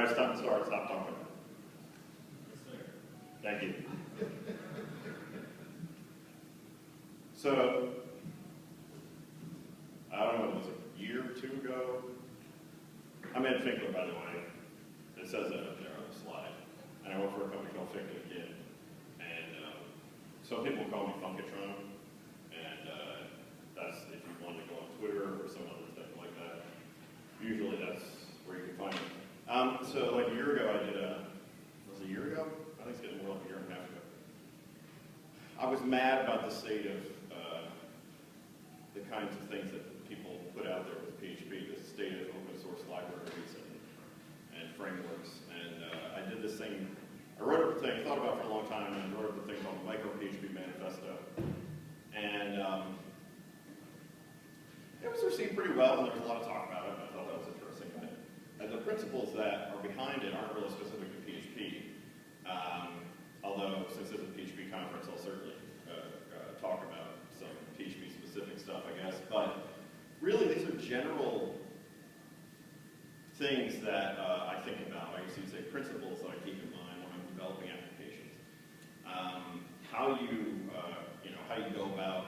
it's time to start. Stop talking. Yes, sir. Thank you. So, I don't know, was it a year or two ago? I'm Ed Finkler, by the way. It says that up there on the slide. And I work for a company called Finkler again. And some people call me Funkatron. And that's if you want to go on Twitter or some other thing like that. Usually that's where you can find me. So like a year ago I did was it a year ago? I think it's getting more like a year and a half ago. I was mad about the state of the kinds of things that people put out there with PHP, the state of open source libraries and frameworks. And I did this thing, I wrote up a thing, thought about it for a long time, and I wrote up a thing called the Micro PHP Manifesto. And it was received pretty well, and there was a lot of talk about it, and I thought that was interesting. And the principles that are behind it aren't really specific to PHP. Although, since it's a PHP conference, I'll certainly talk about some PHP-specific stuff, I guess. But really, these are general things that I think about. I used to say principles that I keep in mind when I'm developing applications. How you go about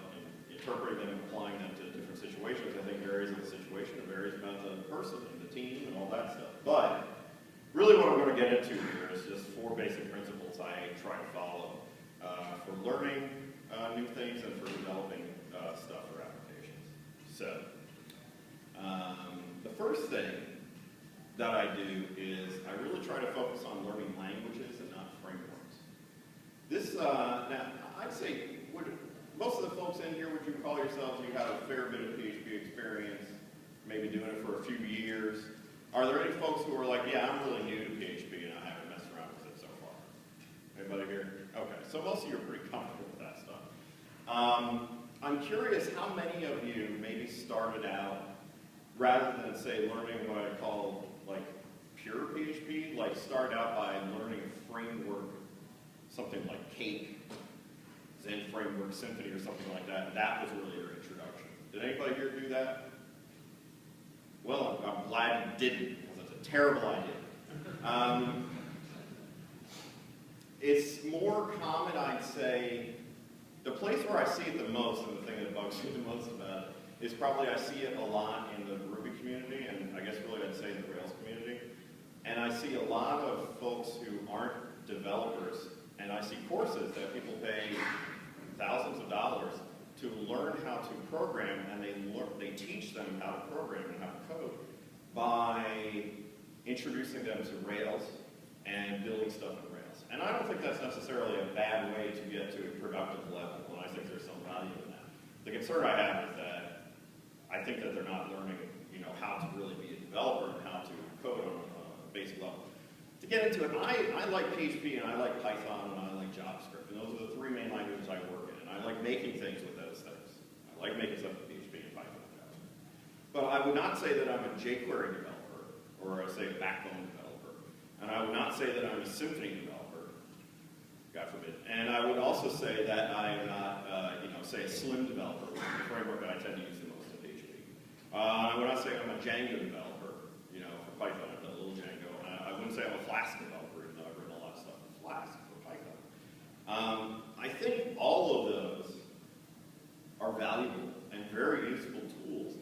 interpreting them and applying them to different situations, I think varies on the situation, it varies about the person and the team and all that stuff. But really what I'm going to get into here is just 4 basic principles I try to follow for learning new things and for developing stuff for applications. So, the first thing that I do is I really try to focus on learning languages and not frameworks. This, now, I'd say, most of the folks in here, would you call yourselves, you have a fair bit of PHP experience, maybe doing it for a few years. Are there any folks who are like, yeah, I'm really new to PHP and I haven't messed around with it so far? Anybody here? Okay, so most of you are pretty comfortable with that stuff. I'm curious how many of you maybe started out, rather than say learning what I call like pure PHP, like start out by learning a framework, something like Cake, Zen Framework, Symphony, or something like that, and that was really your introduction. Did anybody here do that? Well, I'm glad you didn't, because it's a terrible idea. It's more common, I'd say, the place where I see it the most, and the thing that bugs me the most about it, is probably I see it a lot in the Ruby community, and I guess really I'd say in the Rails community. And I see a lot of folks who aren't developers, and I see courses that people pay thousands of dollars to learn how to program, and they teach them how to program and how to code by introducing them to Rails and building stuff in Rails. And I don't think that's necessarily a bad way to get to a productive level, and I think there's some value in that. The concern I have is that I think that they're not learning, how to really be a developer and how to code on a basic level. To get into it, I like PHP and I like Python and I like JavaScript, and those are the 3 main languages I work in. And I like making things with those things. I like making stuff with PHP and Python and JavaScript. But I would not say that I'm a jQuery developer, or I say a backbone developer. And I would not say that I'm a Symphony developer, God forbid. And I would also say that I am not, say a Slim developer, which is the framework that I tend to use the most in PHP. I would not say I'm a Django developer, for Python. I've done a little Django. I wouldn't say I'm a Flask developer, even though I've written a lot of stuff in Flask for Python. I think all of those are valuable and very useful tools.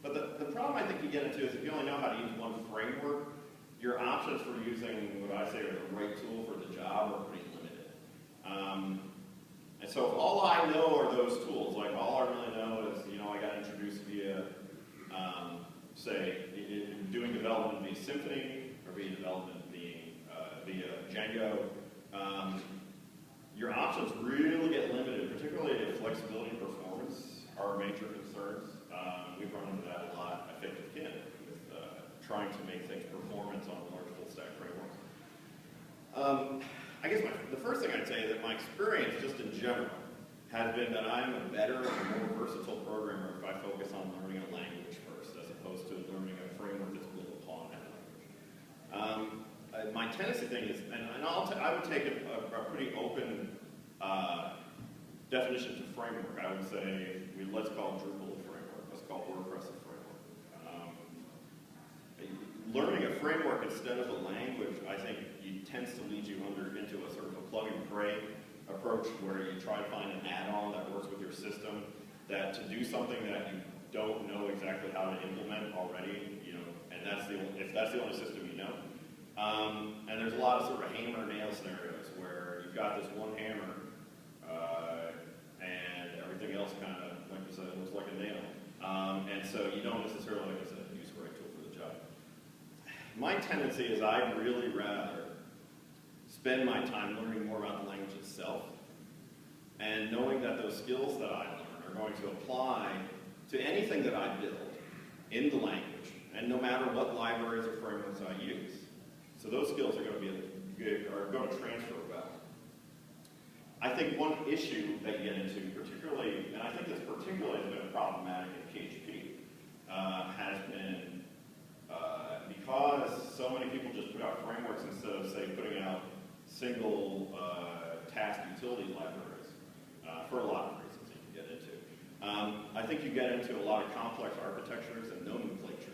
But the problem I think you get into is if you only know how to use one framework, your options for using what I say are the right tool for the job are pretty limited. And so if all I know are those tools, like all I really know is, I got introduced via, say, doing development via Symphony, or via development via Django, your options really get limited, particularly if flexibility and performance are major concerns. We've run into that a lot, I think, with Ken, with trying to make things performance on large full-stack frameworks. I guess the first thing I'd say is that my experience, just in general, has been that I'm a better and more versatile programmer if I focus on learning a language first, as opposed to learning a framework that's built upon that language. My tendency thing is, and I would take a pretty open definition to framework. I would say, let's call Drupal a framework. Let's call WordPress a framework. learning a framework instead of a language, I think, tends to lead you into a sort of a plug-and-pray approach where you try to find an add-on that works with your system, that to do something that you don't know exactly how to implement already, and if that's the only system you know. And there's a lot of sort of hammer and nail scenarios where you've got this one hammer and everything else kind of, like you said, looks like a nail. And so you don't necessarily, like I said, use the right tool for the job. My tendency is I'd really rather spend my time learning more about the language itself and knowing that those skills that I learn are going to apply to anything that I build in the language, and no matter what libraries or frameworks I use. So those skills are going to transfer well. I think one issue that you get into, particularly, and I think this particularly has been problematic in PHP, has been because so many people just put out frameworks instead of, say, putting out single task utility libraries for a lot of reasons you can get into. I think you get into a lot of complex architectures and nomenclatures.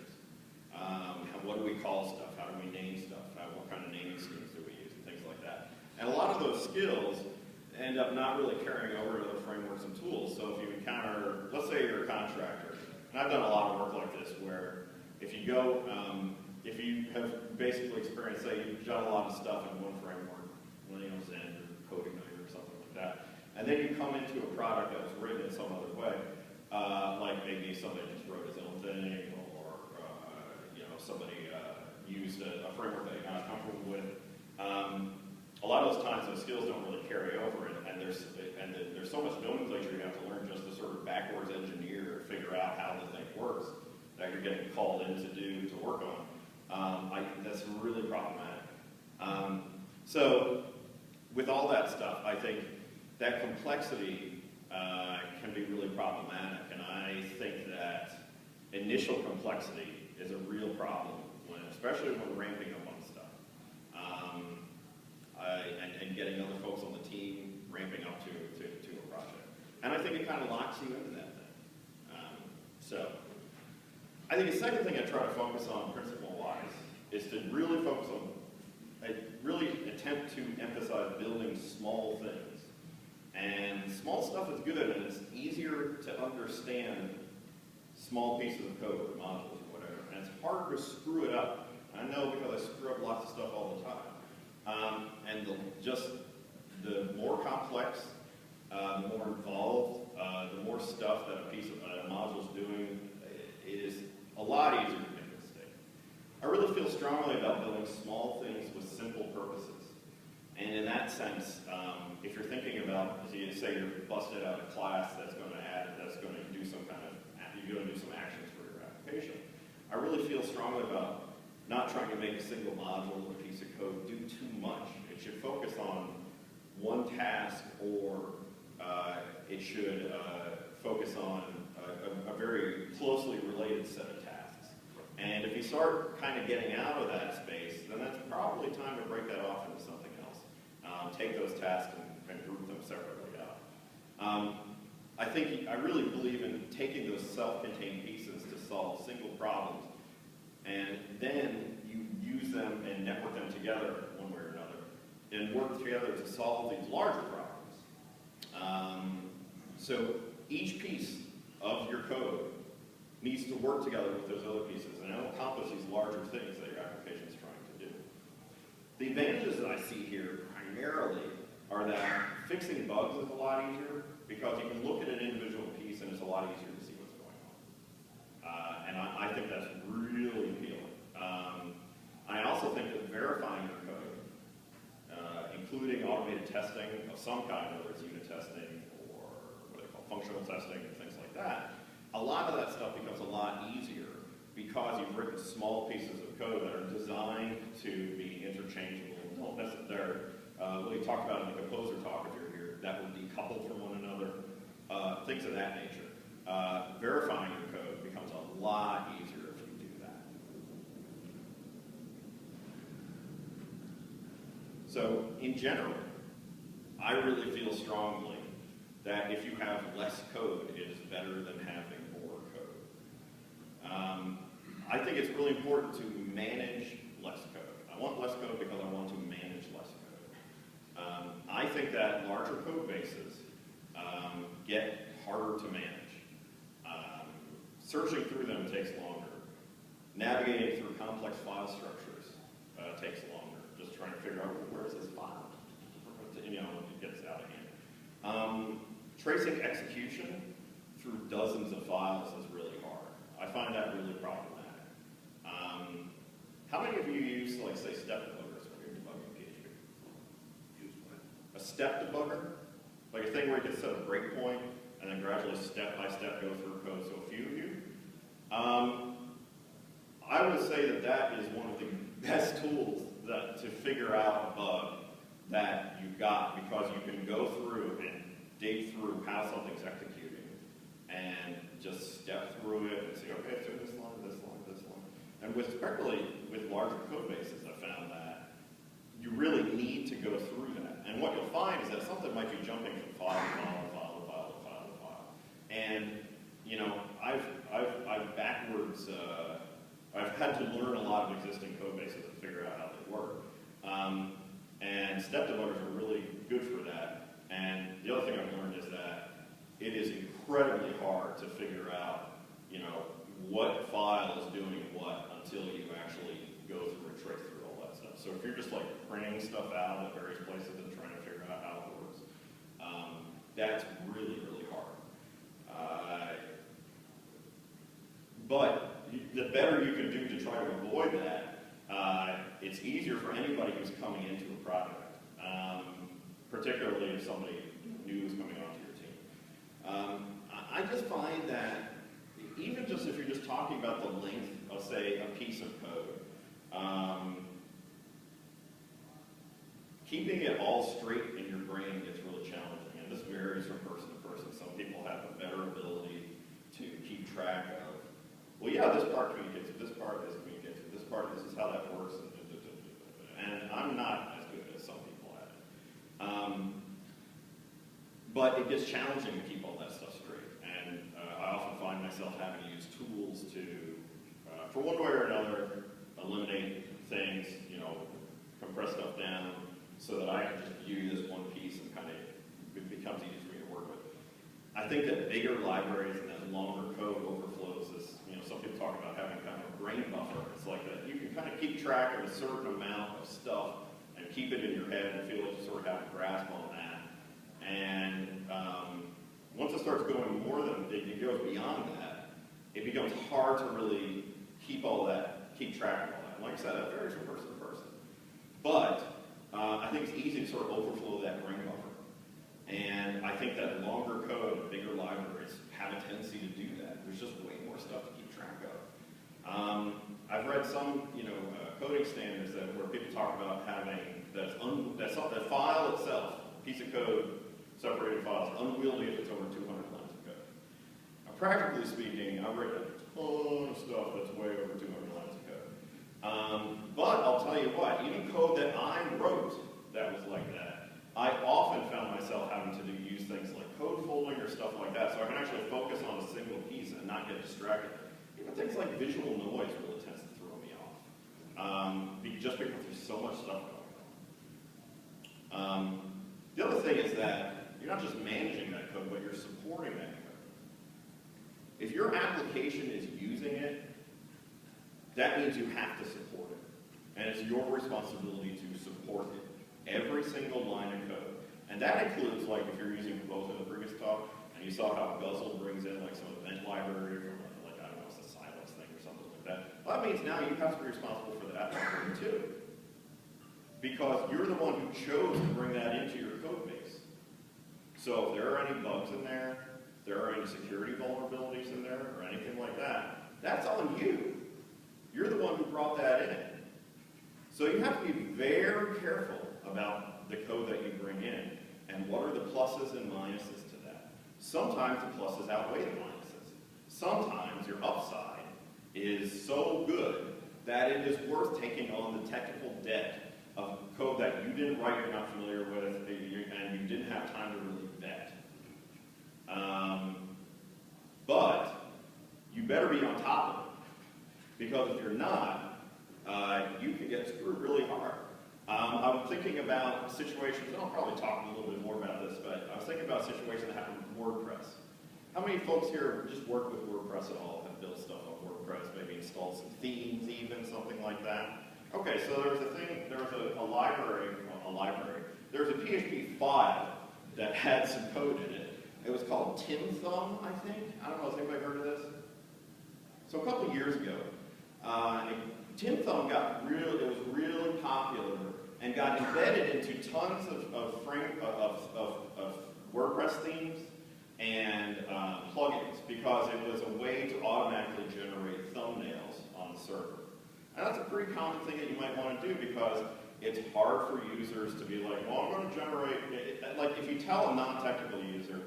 What do we call stuff? How do we name stuff? What kind of naming schemes do we use? And things like that. And a lot of those skills end up not really carrying over to other frameworks and tools. So if you encounter, let's say you're a contractor, and I've done a lot of work like this where if you go, if you have basically experienced, say you've done a lot of stuff in one framework, Millennial Zen or Codeigniter or something like that, and then you come into a product that was written in some other way, like maybe somebody just wrote his own thing, or somebody used a framework that you're not comfortable with. A lot of those times those skills don't really carry over, and there's so much nomenclature you have to learn just to sort of backwards engineer or figure out how the thing works that you're getting called in to work on. That's really problematic. So with all that stuff, I think that complexity can be really problematic, and I think that initial complexity is a real problem, especially when we're ramping up on stuff. And getting other folks on the team ramping up to a project. And I think it kind of locks you into that thing. So I think the second thing I try to focus on principle-wise is to really focus on, really attempt to emphasize building small things. And small stuff is good, and it's easier to understand small pieces of code or modules or whatever. And it's harder to screw it up. I know because I screw up lots of stuff all the time. And the more complex, the more involved, the more stuff that a module is doing, it is a lot easier to make a mistake. I really feel strongly about building small things with simple purposes. And in that sense, if you're thinking about, as you say, you're busted out a class that's going to do some kind of, you're going to do some actions for your application. I really feel strongly about not trying to make a single module or a piece of code do too much. It should focus on one task, or it should focus on a very closely related set of tasks. And if you start kind of getting out of that space, then that's probably time to break that off into something else. Take those tasks and group them separately out. I really believe in taking those self-contained pieces to solve single problems, and then you use them and network them together one way or another, and work together to solve these larger problems. So each piece of your code needs to work together with those other pieces, and it'll accomplish these larger things that your application is trying to do. The advantages that I see here primarily are that fixing bugs is a lot easier, because you can look at an individual piece and it's a lot easier to see what's going on. And I think that's really appealing. I also think that verifying your code, including automated testing of some kind, whether it's unit testing or what they call functional testing and things like that, a lot of that stuff becomes a lot easier because you've written small pieces of code that are designed to be interchangeable. Don't necessarily, what we talked about in the composer talk, if you're here, that will decouple from one another, things of that nature. Verifying your code becomes a lot easier if you do that. So, in general, I really feel strongly that if you have less code, it is better than having more code. I think it's really important to manage less code. I want less code because I want to manage less code. I think that larger code bases get harder to manage. Searching through them takes longer. Navigating through complex file structures takes longer. Just trying to figure out where is this file? You know, it gets out of hand. Tracing execution through dozens of files is really hard. I find that really problematic. How many of you use, like, say, step debuggers when you're debugging PHP? Use what? A step debugger? Like a thing where you can set a breakpoint and then gradually step by step go through code. So a few of you. I would say that that is one of the best tools to figure out a bug that you've got, because you can go through and dig through how something's executing and just step through it and see, okay, so this line, this line, this line. And particularly with larger code bases, I found that you really need to go through that. And what you'll find is that something might be jumping from file to file to file to file to file to file. And, you know, I've backwards, I've had to learn a lot of existing code bases and figure out how they work. And step debuggers are really good for that. And the other thing I've learned is that it is incredibly hard to figure out, you know, what file is doing what until you actually go through and trace through all that stuff. So if you're just like printing stuff out at various places and trying to figure out how it works, that's really, really hard. But the better you can do to try to avoid that, it's easier for anybody who's coming into a project, particularly if somebody new is coming onto your team. I just find that even just if you're just talking about the length of, say, a piece of code, keeping it all straight in your brain gets really challenging, and this varies from person to person. Some people have a better ability to keep track of, well, yeah, this part communicates with this part, this communicates with this part, this is how that works, and I'm not as good as some people at it. But it gets challenging to keep all that stuff straight, and I often find myself having to use tools to, for one way or another, eliminate things, you know, compress stuff down, so that I can just view this one piece and kind of, it becomes easy for me to work with. I think that bigger libraries and that longer code overflows is, you know, some people talk about having kind of a brain buffer. It's like that you can kind of keep track of a certain amount of stuff and keep it in your head and feel like you sort of have a grasp on that. And once it starts going more than, it goes beyond that, it becomes hard to really keep all that, keep track of all that. And like I said, that varies from person to person. But I think it's easy to sort of overflow that brain buffer. And I think that longer code and bigger libraries have a tendency to do that. There's just way more stuff to keep track of. I've read some, you know, coding standards where people talk about having that file itself, piece of code, separated files, unwieldy if it's over 200 lines of code. Now, practically speaking, I've written a ton of stuff that's way over 200 lines of code. But I'll tell you what, even code that I wrote that was like that, I often found myself having to use things like code folding or stuff like that, so I can actually focus on a single piece and not get distracted. Even things like visual noise really tends to throw me off, just because there's so much stuff going on. The other thing is that you're not just managing that code, but you're supporting that code. If your application is using it, that means you have to support it. And it's your responsibility to support it. Every single line of code. And that includes, like, if you're using both in the previous talk, and you saw how Guzzle brings in, like, some event library from, like, I don't know, it's a Silas thing or something like that. Well, that means now you have to be responsible for that library too. Because you're the one who chose to bring that into your code base. So if there are any bugs in there, if there are any security vulnerabilities in there, or anything like that, that's on you. You're the one who brought that in. So you have to be very careful about the code that you bring in, and what are the pluses and minuses to that. Sometimes the pluses outweigh the minuses. Sometimes your upside is so good that it is worth taking on the technical debt of code that you didn't write, you're not familiar with, and you didn't have time to really vet. But you better be on top of it, because if you're not, you can get screwed really hard. I'm thinking about situations, and I'll probably talk a little bit more about this, but I was thinking about situations that happen with WordPress. How many folks here just work with WordPress at all, have built stuff on WordPress, maybe installed some themes even, something like that? Okay, so there was a library, there was a PHP file that had some code in it. It was called Tim Thumb, I think. I don't know, has anybody heard of this? So a couple of years ago, Tim Thumb it was really popular and got embedded into tons of WordPress themes and plugins because it was a way to automatically generate thumbnails on the server. And that's a pretty common thing that you might want to do because it's hard for users to be like, well, I'm going to generate, like if you tell a non-technical user,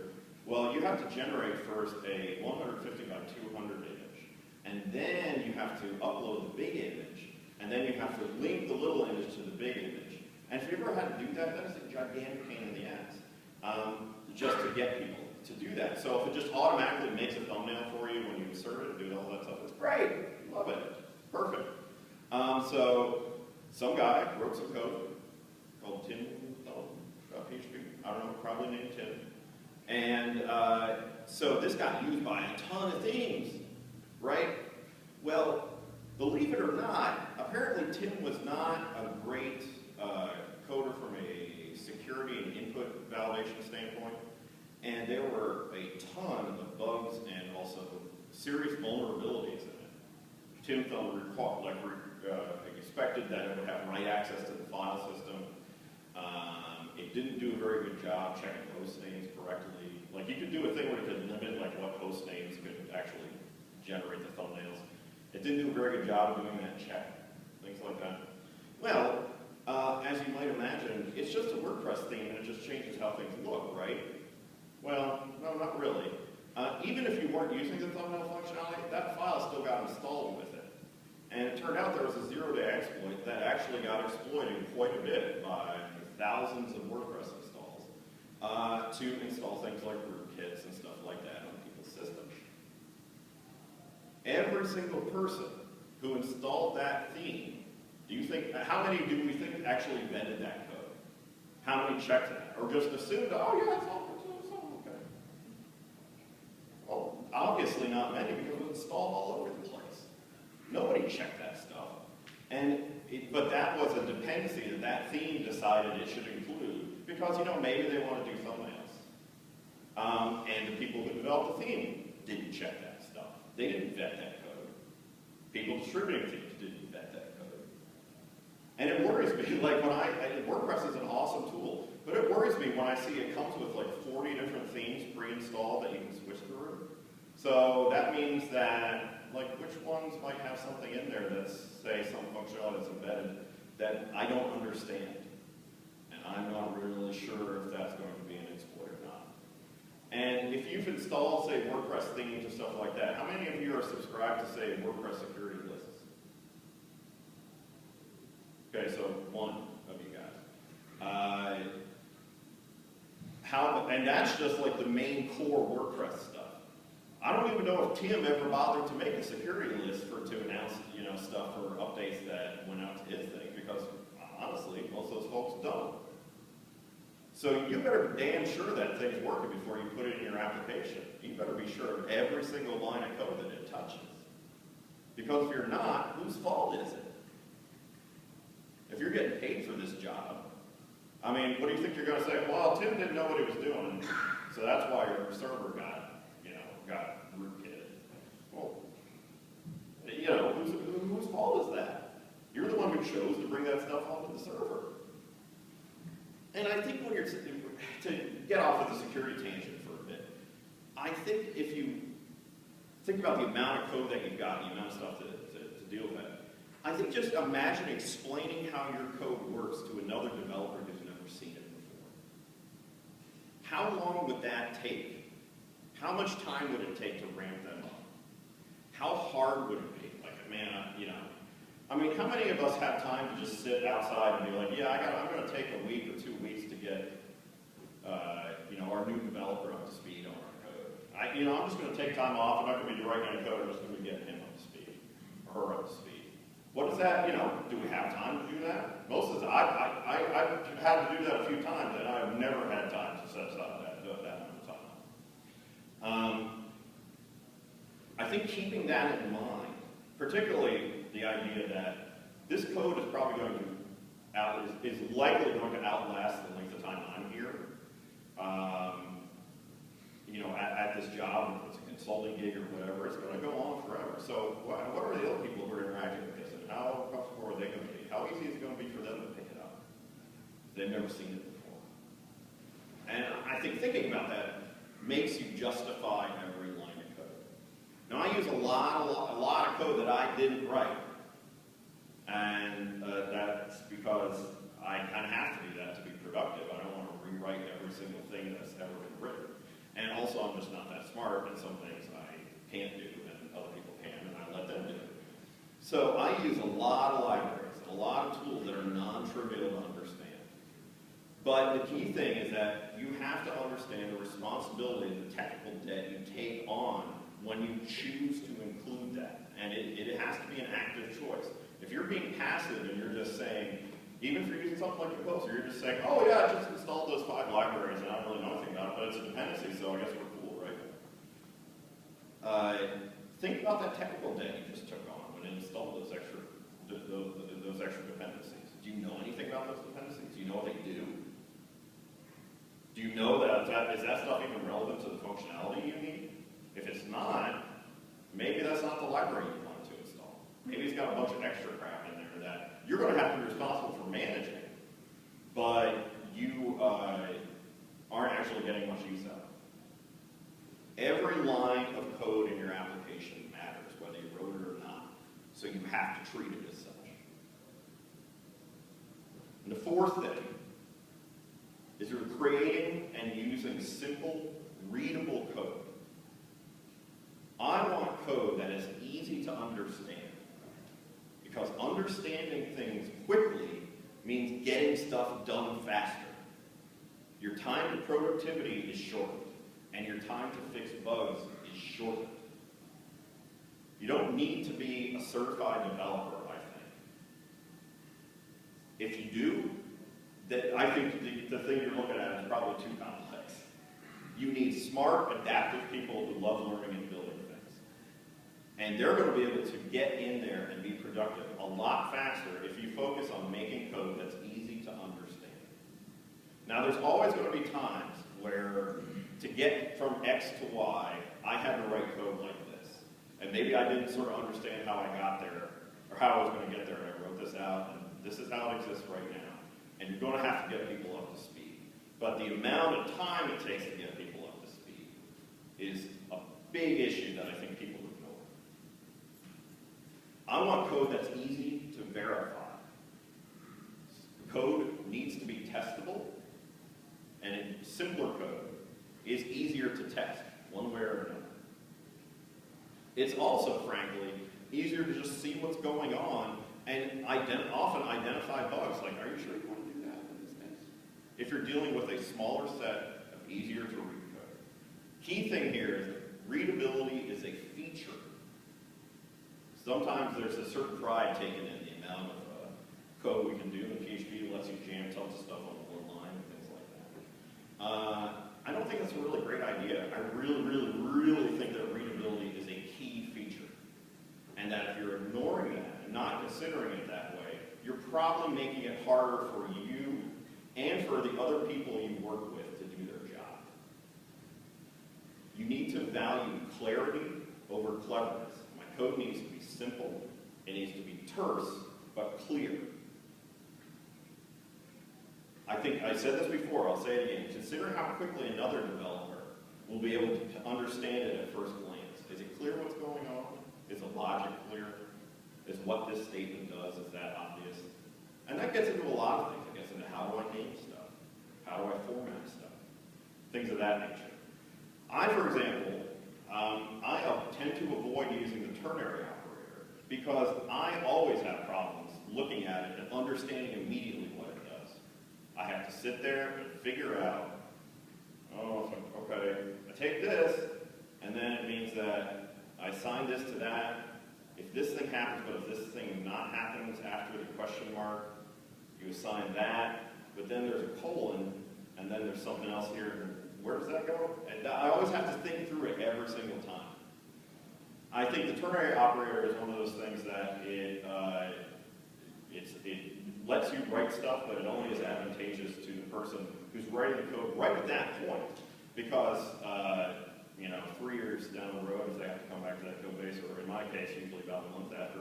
well, you have to generate first a 150 by 200 image, and then you have to upload the big image, and then you have to link the little image to the big image. And if you ever had to do that, that is a gigantic pain in the ass, just to get people to do that. So if it just automatically makes a thumbnail for you when you insert it and do all that stuff, it's great. Love it. Perfect. So some guy wrote some code called Tim.php. I don't know, probably named Tim. And so this got used by a ton of themes, right? Well, believe it or not, apparently Tim was not a great coder from a security and input validation standpoint. And there were a ton of bugs and also serious vulnerabilities in it. Tim Thumb expected that it would have write access to the file system. It didn't do a very good job checking host names correctly. Like you could do a thing where it could limit like what host names could actually generate the thumbnails. It didn't do a very good job of doing that check, things like that. Well, as you might imagine, it's just a WordPress theme and it just changes how things look, right? Well, no, not really. Even if you weren't using the thumbnail functionality, that file still got installed with it. And it turned out there was a zero-day exploit that actually got exploited quite a bit by thousands of WordPress installs to install things like rootkits and stuff like that on people's systems. Every single person who installed that theme, how many do we think actually vetted that code? How many checked that? Or just assumed, oh yeah, it's all okay. Well, obviously not many because it was installed all over the place. Nobody checked that stuff. But that was a dependency that theme decided it should include because, maybe they want to do thumbnails. And the people who developed the theme didn't check that stuff. They didn't vet that code. People distributing themes didn't vet that code. And it worries me, like WordPress is an awesome tool, but it worries me when I see it comes with like 40 different themes pre-installed that you can switch through. So that means that, which ones might have something in there that's, say, some functionality that's embedded that I don't understand. And I'm not really sure if that's going to be an exploit or not. And if you've installed, say, WordPress themes and stuff like that, how many of you are subscribed to, say, WordPress security lists? Okay, so one of you guys. And that's just like the main core WordPress stuff. I don't even know if Tim ever bothered to make a security list to announce, stuff or updates that went out to his thing, because honestly, most of those folks don't. So you better be damn sure that thing's working before you put it in your application. You better be sure of every single line of code that it touches. Because if you're not, whose fault is it? If you're getting paid for this job, what do you think you're going to say? Well, Tim didn't know what he was doing, so that's why your server got rootkitted. Well, whose fault is that? You're the one who chose to bring that stuff onto the server. And I think when to get off of the security tangent for a bit, I think if you think about the amount of code that you've got, the amount of stuff to deal with, I think just imagine explaining how your code works to another developer who's never seen it before. How long would that take? How much time would it take to ramp them up? How hard would it be? How many of us have time to just sit outside and be like, yeah, I'm going to take a week or 2 weeks to get, our new developer up to speed on our code. I'm just going to take time off. I'm not going to be writing any code. I'm just going to be getting him up to speed, or her up to speed. What is that, do we have time to do that? Most of the time, I've had to do that a few times, and I've never had time to set aside that amount of time. I think keeping that in mind, particularly the idea that this code is probably going to is likely going to outlast the length of time I'm here. At this job, if it's a consulting gig or whatever, it's going to go on forever. So what are the other people who are interacting with this, and how comfortable are they going to be? How easy is it going to be for them to pick it up? They've never seen it before. And I think thinking about that makes you justify every line of code. Now, I use a lot of code that I didn't write. And that's because I kind of have to do that to be productive. I don't want to rewrite every single thing that's ever been written. And also, I'm just not that smart, and some things I can't do, and other people can, and I let them do it. So I use a lot of libraries, a lot of tools that are non-trivial to understand. But the key thing is that you have to understand the responsibility and the technical debt you take on when you choose to include that. And it has to be an active choice. If you're being passive and you're just saying, even if you're using something like Composer, you're just saying, oh yeah, I just installed those 5 libraries and I don't really know anything about it, but it's a dependency, so I guess we're cool, right? Think about that technical debt you just took on when you installed those extra dependencies. Do you know anything about those dependencies? Do you know what they do? Do you know is that stuff even relevant to the functionality you need? If it's not, maybe that's not the library you wanted to install. Maybe it's got a bunch of extra crap in there that you're going to have to be responsible for managing, but you aren't actually getting much use out of it. Every line of code in your application matters, whether you wrote it or not, so you have to treat it as such. And the fourth thing is you're creating and using simple, readable code. I want code that is easy to understand, because understanding things quickly means getting stuff done faster. Your time to productivity is shortened, and your time to fix bugs is shortened. You don't need to be a certified developer, I think. If you do, I think the thing you're looking at is probably too complex. You need smart, adaptive people who love learning and building things. And they're going to be able to get in there and be productive a lot faster if you focus on making code that's easy to understand. Now, there's always going to be times where to get from X to Y, I had to write code like this. And maybe I didn't sort of understand how I got there, or how I was going to get there, and I wrote this out, and this is how it exists right now. And you're going to have to get people up to speed. But the amount of time it takes to get people up to speed is a big issue that I think people ignore. I want code that's easy to verify. Code needs to be testable, and simpler code is easier to test, one way or another. It's also, frankly, easier to just see what's going on and often identify bugs. Like, are you sure you want to do that in this case? If you're dealing with a smaller set of easier to read code. Key thing here is that readability is a feature. Sometimes there's a certain pride taken in the amount of code we can do in PHP that lets you jam tons of stuff on one line and things like that. I don't think that's a really great idea. I really think that readability is a key feature. And that if you're ignoring that and not considering it that way, you're probably making it harder for you and for the other people you work with to do their job. You need to value clarity over cleverness. My code needs to be simple, it needs to be terse, but clear. I think I said this before, I'll say it again. Consider how quickly another developer will be able to understand it at first glance. Is it clear what's going on? Is the logic clear? Is what this statement does, is that obvious? And that gets into a lot of things. It gets into how do I name stuff? How do I format stuff? Things of that nature. For example, I tend to avoid using the ternary operator because I always have problems looking at it and understanding immediately what it does. I have to sit there and figure out, okay, I take this, and then it means that I assign this to that, if this thing happens, but if this thing not happens after the question mark, you assign that, but then there's a colon, and then there's something else here. Where does that go? And I always have to think through it every single time. I think the ternary operator is one of those things that it lets you write stuff, but it only is advantageous to the person who's writing the code right at that point. Because, 3 years down the road, if they have to come back to that code base, or in my case, usually about a month after,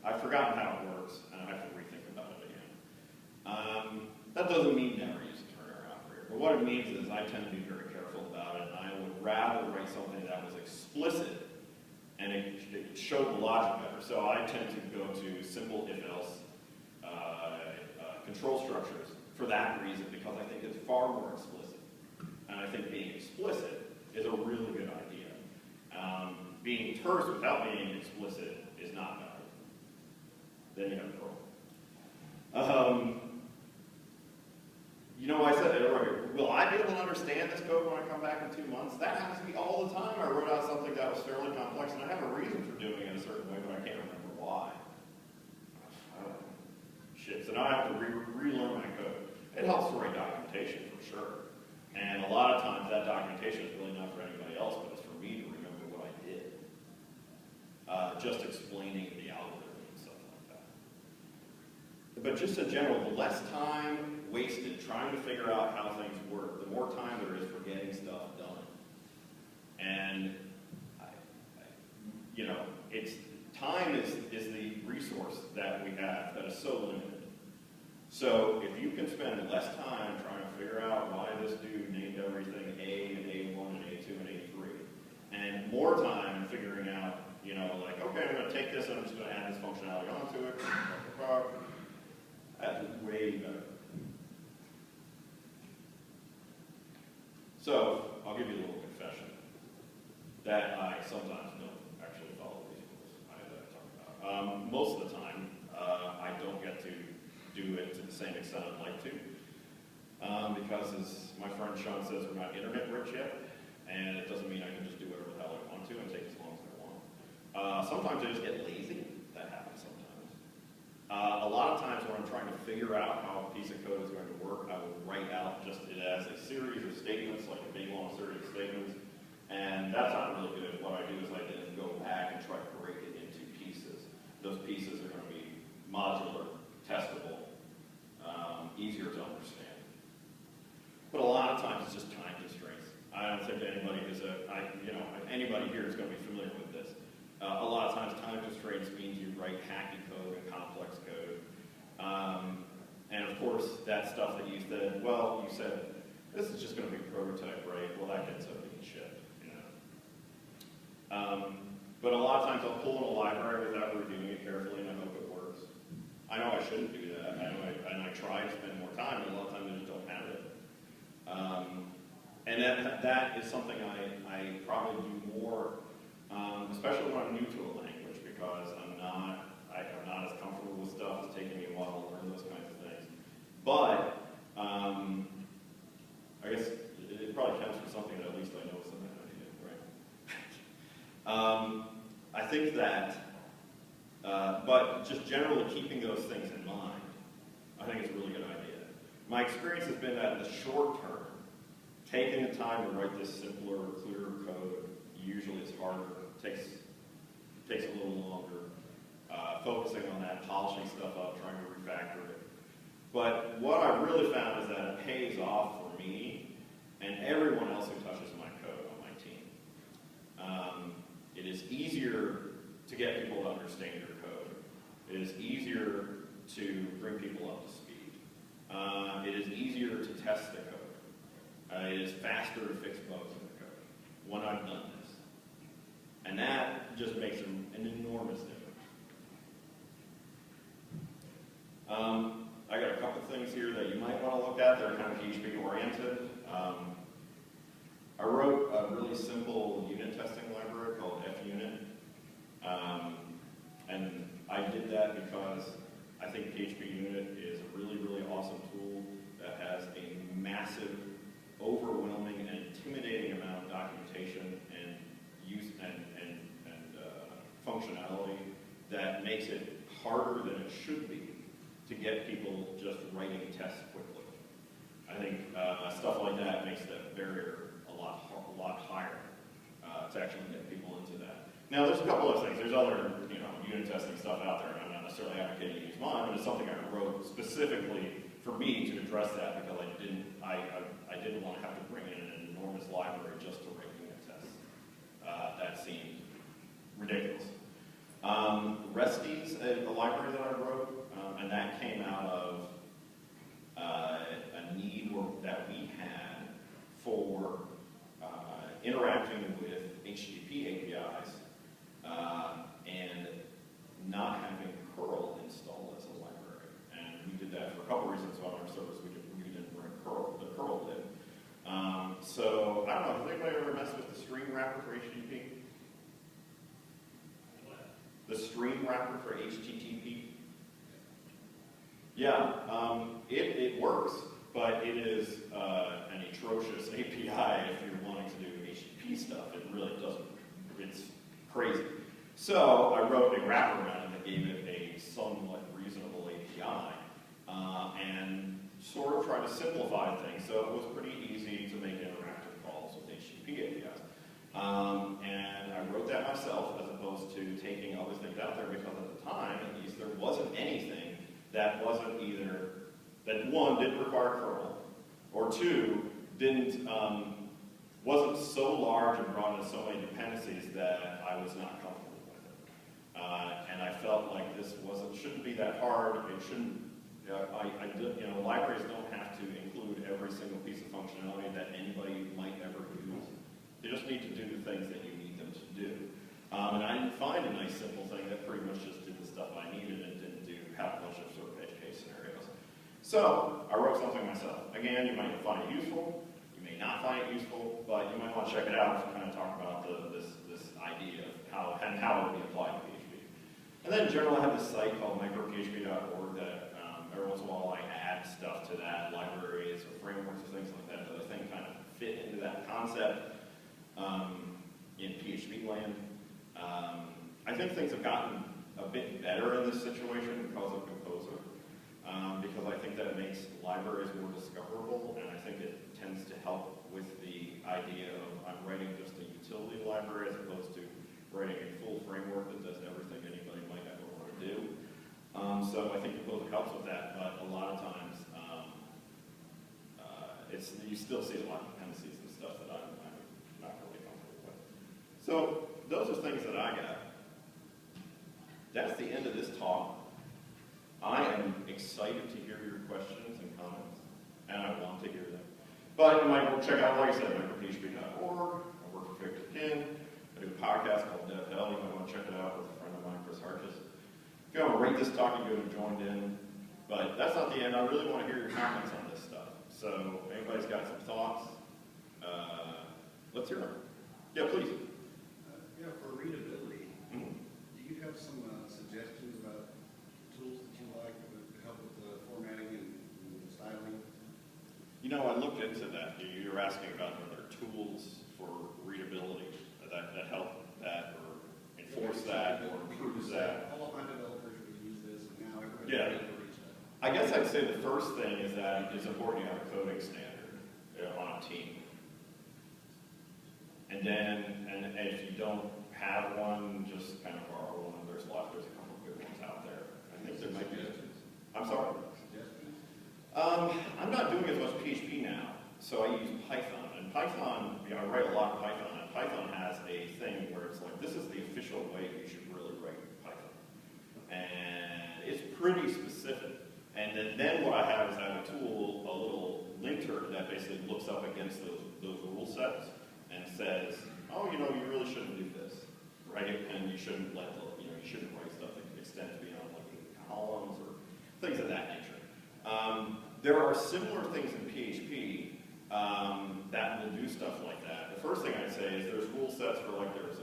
I've forgotten how it works, and I have to rethink about it again. That doesn't mean never use a ternary operator. But what it means is I tend to be very careful about it, and I would rather write something that was explicit and it showed the logic better. So I tend to go to simple if-else control structures for that reason, because I think it's far more explicit. And I think being explicit is a really good idea. Being terse without being explicit is not valuable. Then you have a problem. I said it earlier, will I be able to understand this code when I come back in 2 months? That happens to me all the time. I wrote out something that was fairly complex, and I have a reason for doing it a certain way, but I can't remember why. Shit, so now I have to relearn my code. It helps to write documentation for sure. And a lot of times that documentation is really not for anybody else, but it's for me to remember what I did. Just explaining the algorithm and stuff like that. But just in general, the less time wasted trying to figure out how things work, the more time there is for getting stuff done. And, time is the resource that we have that is so limited. So if you can spend less time trying to figure out why this dude named everything A and A1 and A2 and A3, and more time figuring out, okay, I'm going to take this and I'm just going to add this functionality onto it, that's way better. So I'll give you a little confession that I sometimes don't actually follow these rules that I talk about. Most of the time, I don't get to do it to the same extent I'd like to, because as my friend Sean says, we're not internet rich yet, and it doesn't mean I can just do whatever the hell I want to and take as long as I want. Sometimes I just get lazy. That happens sometimes. A lot of times when I'm trying to figure out how a piece of code is going to work, I will write out just it as a series of statements, like a big long series of statements, and that's not really good. What I do is I then go back and try to break it into pieces. Those pieces are going to be modular, testable, easier to understand. But a lot of times it's just time constraints. I don't think anybody anybody here is going to be familiar with this. A lot of times time constraints means you write hacky code and complex code. And of course, that stuff that you said, this is just going to be a prototype, right? Well, that gets up being shipped, But a lot of times I'll pull in a library without reviewing it carefully, and I hope it works. I know I shouldn't do that, and I try to spend more time, and a lot of times I just don't have it. And that is something I probably do more, especially when I'm new to a language, because I'm not as comfortable with stuff. It's taking me a while to learn those kinds of things. But I guess it probably counts for something that at least I know something I do, right? I think that, but just generally keeping those things in mind, I think it's a really good idea. My experience has been that in the short term, taking the time to write this simpler, clearer code usually is harder, takes a little longer. Focusing on that, polishing stuff up, trying to refactor it. But what I really found is that it pays off for me and everyone else who touches my code on my team. It is easier to get people to understand your code. It is easier to bring people up to speed. It is easier to test the code. It is faster to fix bugs in the code when I've done this. And that just makes an enormous difference. I got a couple things here that you might want to look at that are kind of PHP oriented. I wrote a really simple unit testing library called funit. And I did that because I think PHP unit is a really, really awesome tool that has a massive, overwhelming, and intimidating amount of documentation and use and functionality makes it harder than it should be to get people just writing tests quickly. I think stuff like that makes that barrier a lot higher to actually get people into that. Now, there's a couple of things. There's other, unit testing stuff out there, and I'm not necessarily advocating to use mine, but it's something I wrote specifically for me to address that because I didn't want to have to bring in an enormous library just to write unit tests. That seemed ridiculous. Resties, a library that I wrote, and that came out of a need that we had for interacting with HTTP APIs and not having curl installed as a library. And we did that for a couple reasons on our service. We didn't bring the curl in. So I don't know, has anybody ever messed with the stream wrapper for HTTP? The stream wrapper for HTTP? Yeah, it works, but it is an atrocious API if you're wanting to do HTTP stuff. It really doesn't. It's crazy. So I wrote a wrapper around it that gave it a somewhat reasonable API and sort of tried to simplify things so it was pretty easy to make interactive calls with HTTP APIs. And I wrote that myself as opposed to taking other things out there because at the time, at least, there wasn't anything that wasn't either, that one, didn't require curl, or two, wasn't so large and brought in so many dependencies that I was not comfortable with it. And I felt like this shouldn't be that hard. It shouldn't, libraries don't have to include every single piece of functionality that anybody might ever use. They just need to do the things that you need them to do. And I didn't find a nice simple thing that pretty much just did the stuff I needed and didn't have a bunch of sort of edge case scenarios. So I wrote something myself. Again, you might find it useful, you may not find it useful, but you might want to check it out to kind of talk about this idea of how it would be applied to PHP. And then in general, I have this site called microphp.org that every once in a while I add stuff to that, libraries or frameworks or things like that I think kind of fit into that concept in PHP land. I think things have gotten a bit better in this situation because of Composer, because I think that makes libraries more discoverable, and I think it tends to help with the idea of I'm writing just a utility library as opposed to writing a full framework that does everything anybody might ever want to do. So I think Composer helps with that, but a lot of times you still see a lot of dependencies and stuff that I'm not really comfortable with. So those are things that I got. That's the end of this talk. I am excited to hear your questions and comments, and I want to hear them. But you might check out, like I said, microphp.org. I work for Victor Kin. I do a podcast called Dev Hell. You might want to check it out with a friend of mine, Chris Harkis. If you want to rate this talk, you go to joined in. But that's not the end. I really want to hear your comments on this stuff. So if anybody's got some thoughts, let's hear them. Yeah, please. For readability, do you have some suggestions about tools that you like to help with the formatting and styling? I looked into that. You're asking about are there tools for readability that help that or enforce that or improve that? All of my developers use this, and now everybody reads that. I guess I'd say the first thing is that it's important to have a coding standard on a team. And then, and if you don't have one, just kind of borrow one. There's a couple of good ones out there. I think there might be. I'm sorry. I'm not doing as much PHP now, so I use Python. And Python, I write a lot of Python, and Python has a thing where it's like, this is the official way you should really write Python. And it's pretty specific. And then what I have is I have a tool, a little linter that basically looks up against those rule sets and says, oh, you really shouldn't do this, right? And you shouldn't you shouldn't write stuff that extends beyond like columns or things of that nature. There are similar things in PHP that will do stuff like that. The first thing I'd say is there's rule sets for like there's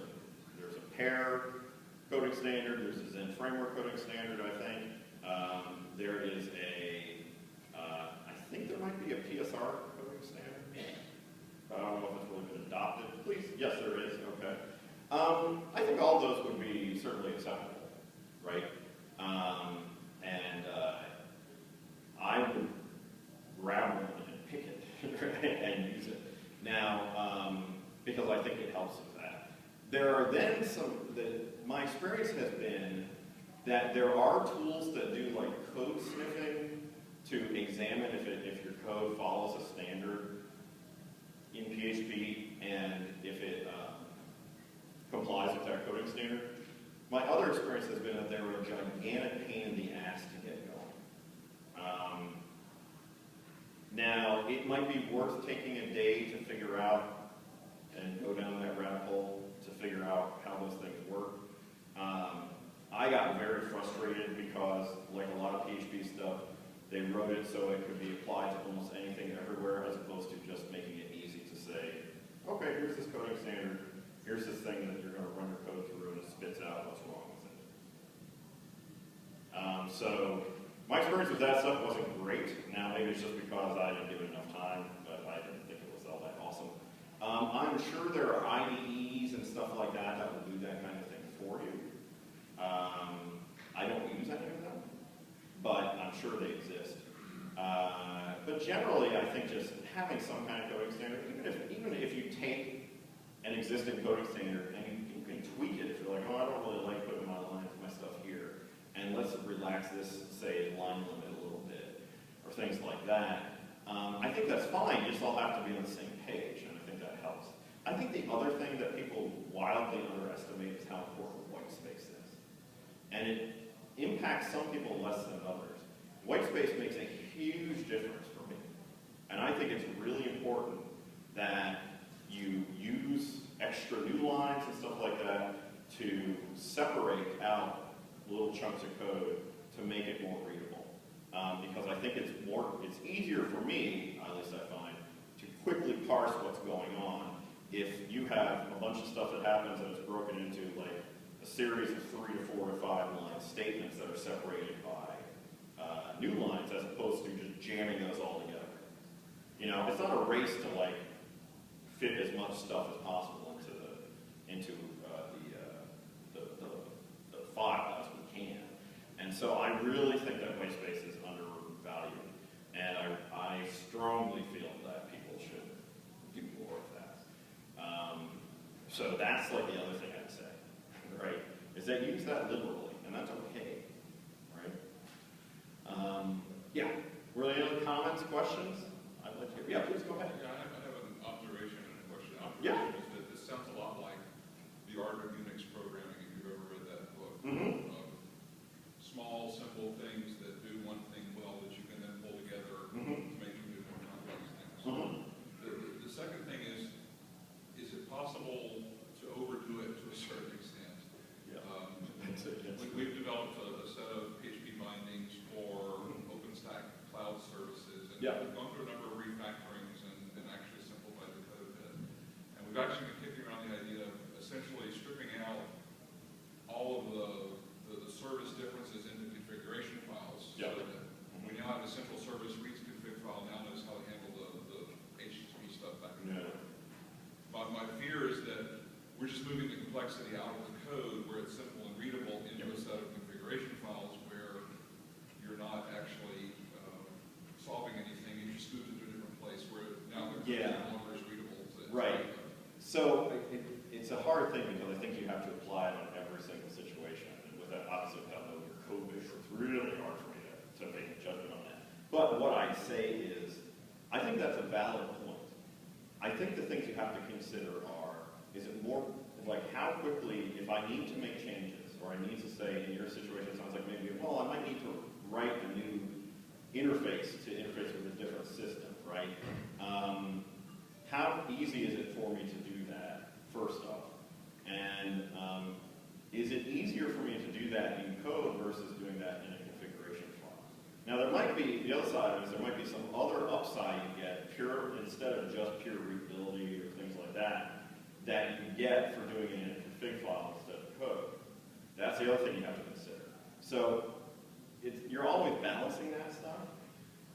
a pair coding standard, there's a Zen framework coding standard, I think. There is I think there might be a PSR coding standard. I don't know if it's really been adopted. Please, yes, there is. Okay. I think all those would be certainly acceptable, right? I would grab one and pick it and use it. Now, because I think it helps with that. There are then my experience has been that there are tools that do like code sniffing to examine if your code follows a standard in PHP and if it complies with that coding standard. My other experience has been that they were a gigantic pain in the ass to get going. Now, it might be worth taking a day to figure out and go down that rabbit hole to figure out how those things work. I got very frustrated because, like a lot of PHP stuff, they wrote it so it could be applied to almost anything everywhere, as opposed to just making it easy to say, okay, here's this coding standard, here's this thing that you're going to run your code through, and it spits out what's wrong with it. So my experience with that stuff wasn't great. Now, maybe it's just because I didn't give it enough time, but I didn't think it was all that awesome. I'm sure there are IDEs and stuff like that that will do that kind of thing for you. I don't use any of them, but I'm sure they exist. But generally, I think just having some kind of coding standard, even if you take an existing coding standard and you can tweak it if you're like, oh, I don't really like putting my stuff here, and let's relax this, say, line limit a little bit, or things like that. I think that's fine, you just all have to be on the same page, and I think that helps. I think the other thing that people wildly underestimate is how important white space is. And it impacts some people less than others. White space makes a huge difference for me. And I think it's really important that you use extra new lines and stuff like that to separate out little chunks of code to make it more readable. Because I think it's easier for me, at least I find, to quickly parse what's going on if you have a bunch of stuff that happens and it's broken into like a series of 3 to 4 to 5 line statements that are separated by new lines, as opposed to just jamming those all together. You know, it's not a race to like fit as much stuff as possible into the file as we can. And so I really think that white space is undervalued, and I strongly feel that people should do more of that. So that's like the other thing I'd say, right? Is that use that liberally, and that's okay, right? Yeah. Were there any other comments, questions? I'd like to hear. Yeah, please go ahead. Yeah, I have an observation and a question. Yeah. Is that this sounds a lot like The Art of Unix Programming, if you've ever read that book. Mm-hmm. Small, simple things that do one thing well that you can then pull together to make them do more complex things. The second thing is it possible to overdo it to a certain extent? Yeah. We've developed a set of PHP bindings for OpenStack cloud services, and we've gone through a number of refactorings and actually simplified the code a bit. And we've actually been kicking around the idea of essentially stripping out all of the service differences into configuration files. So that we now have a central service reads config file, now knows how to handle the HTTP stuff back and forth. My fear is that we're just moving the complexity out of the code where it's simple and readable into a set of configuration files where you're not actually solving anything. You just moved it to a different place where now the code no longer is readable. Right. So it's a hard thing because I think you have to apply it on every single situation. And with that, obviously, without knowing your code base, it's really hard for me to make a judgment on that. But what I say is, I think that's a valid point. I think the things you have to consider are, is it more like how quickly, if I need to make changes, or I need to say, in your situation, it sounds like maybe, well, I might need to write a new interface to interface with a different system, right? How easy is it for me to do that, first off? And is it easier for me to do that in code versus doing that in a configuration file? Now, there might be, the other side is there might be some other upside you get, instead of just pure readability or things like that you get for doing it in a config file instead of code. That's the other thing you have to consider. So you're always balancing that stuff,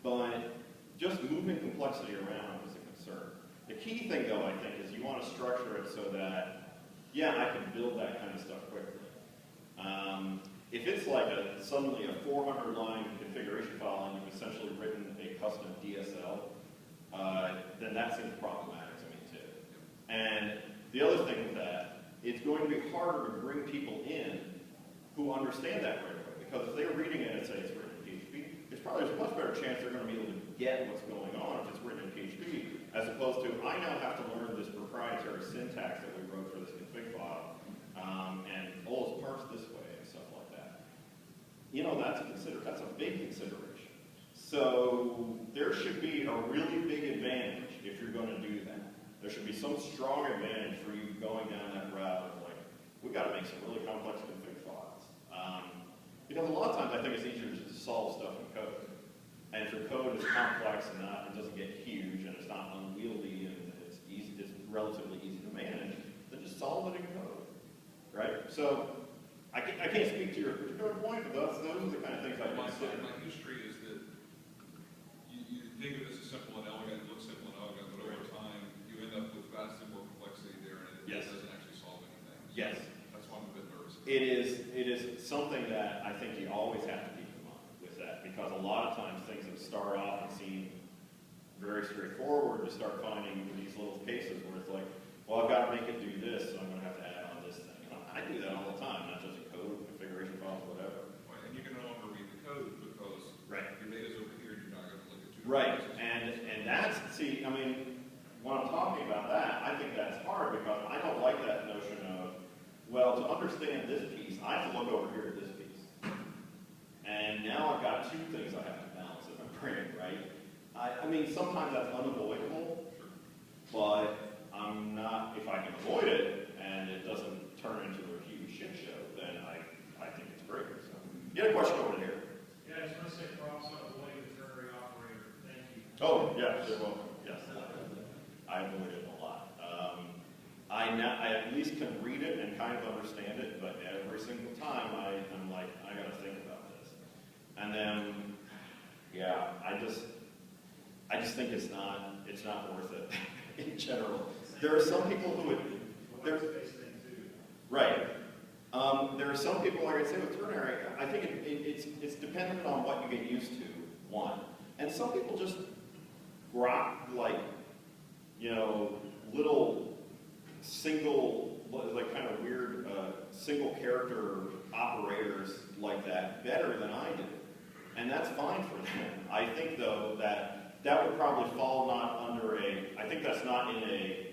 but just moving complexity around is a concern. The key thing, though, I think, is you want to structure it so that, yeah, I can build that kind of stuff quickly. If it's like suddenly a 400-line configuration file and you've essentially written a custom DSL, then that seems problematic to me too. And the other thing with that, it's going to be harder to bring people in who understand that right away. Because if they're reading it and say it's written in PHP, there's a much better chance they're going to be able to get what's going on if it's written in PHP, as opposed to, I now have to learn this proprietary syntax that we wrote for this config file, and all its parsed this way and stuff like that. You know, that's a big consideration. So there should be a really big advantage if you're going to do that. There should be some strong advantage for you going down that route of like, we've got to make some really complex config files. Because a lot of times I think it's easier just to solve stuff in code. And if your code is complex and it doesn't get huge and it's not unwieldy and it's relatively easy to manage, then just solve it in code, right? So I can't speak to your particular point, but those are the kind of things I consider. My history is that you think of this as simple and elegant, it looks simple and elegant, but over time you end up with vastly more complexity there, and it doesn't actually solve anything. So yes. That's why I'm a bit nervous. It is something that I think you always have to keep in mind with that, because a lot of times things that start off and seem very straightforward to start finding these little cases where it's like, well, I've got to make it do this, so I'm going to have to add on this thing. And I do that all the time, not just in code, configuration files, whatever. Right, and you can no longer read the code because your data's over here, you're not going to look at two. Right, and that's, see, I mean, when I'm talking about that, I think that's hard because I don't like that notion of, well, to understand this piece, I have to look over here at this piece. And now I've got two things I have to balance in my brain, right? I mean, sometimes that's unavoidable, but I'm not, if I can avoid it and it doesn't turn into a huge shit show, then I think it's great. So, you had a question over here. Yeah, I just want to say props on avoiding the ternary operator. Thank you. Oh, yeah, you're welcome. Yes, I avoid it a lot. I at least can read it and kind of understand it, but every single time I'm like, I got to think about this. And then, yeah, I just think it's not worth it in general. There are some people who would. Right. There are some people, like I say with ternary, I think it's dependent on what you get used to, one. And some people just grok like, you know, little single, like kind of weird single character operators like that better than I do. And that's fine for them. I think though that would probably fall not under I think that's not in a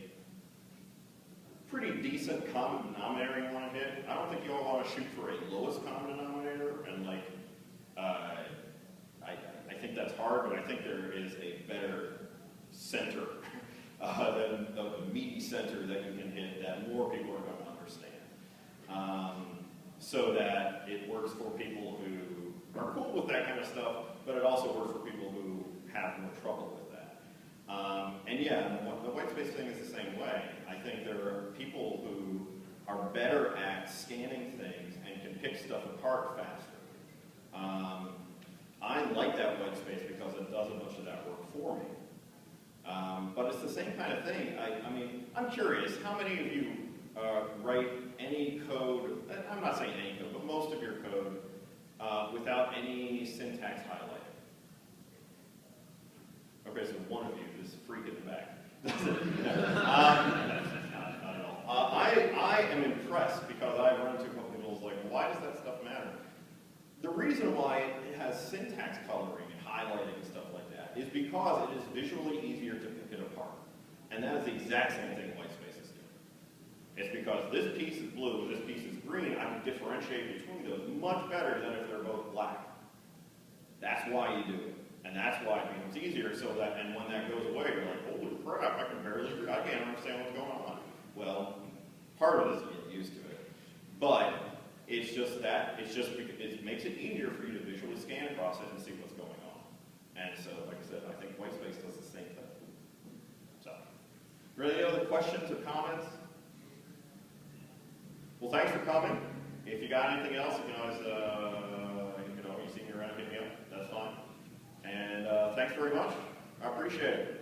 pretty decent common denominator you want to hit. I don't think you all want to shoot for a lowest common denominator, and like, I think that's hard, but I think there is a better center than the meaty center that you can hit that more people are going to understand. So that it works for people who are cool with that kind of stuff, but it also works for people who have more trouble with that. And yeah, the white space thing is the same way. I think there are people who are better at scanning things and can pick stuff apart faster. I like that white space because it does a bunch of that work for me. But it's the same kind of thing. I mean, I'm curious, how many of you write any code, I'm not saying any code, but most of your code without any syntax highlighting? Okay, so one of you is freak in the back. Not at all. I am impressed because I've run into a couple people who's like, why does that stuff matter? The reason why it has syntax coloring and highlighting and stuff like that is because it is visually easier to pick it apart. And that is the exact same thing white spaces do. It's because this piece is blue and this piece is green, I can differentiate between those much better than if they're both black. That's why you do it. And that's why it becomes easier, so that, and when that goes away, you're like, holy crap, I can barely read, I can't understand what's going on. Well, part of it is to get used to it. But it's just that, it makes it easier for you to visually scan across it and see what's going on. And so, like I said, I think white space does the same thing. So, are there any other questions or comments? Well, thanks for coming. If you got anything else, you can always, you see me around, hit me up. That's fine. And thanks very much. I appreciate it.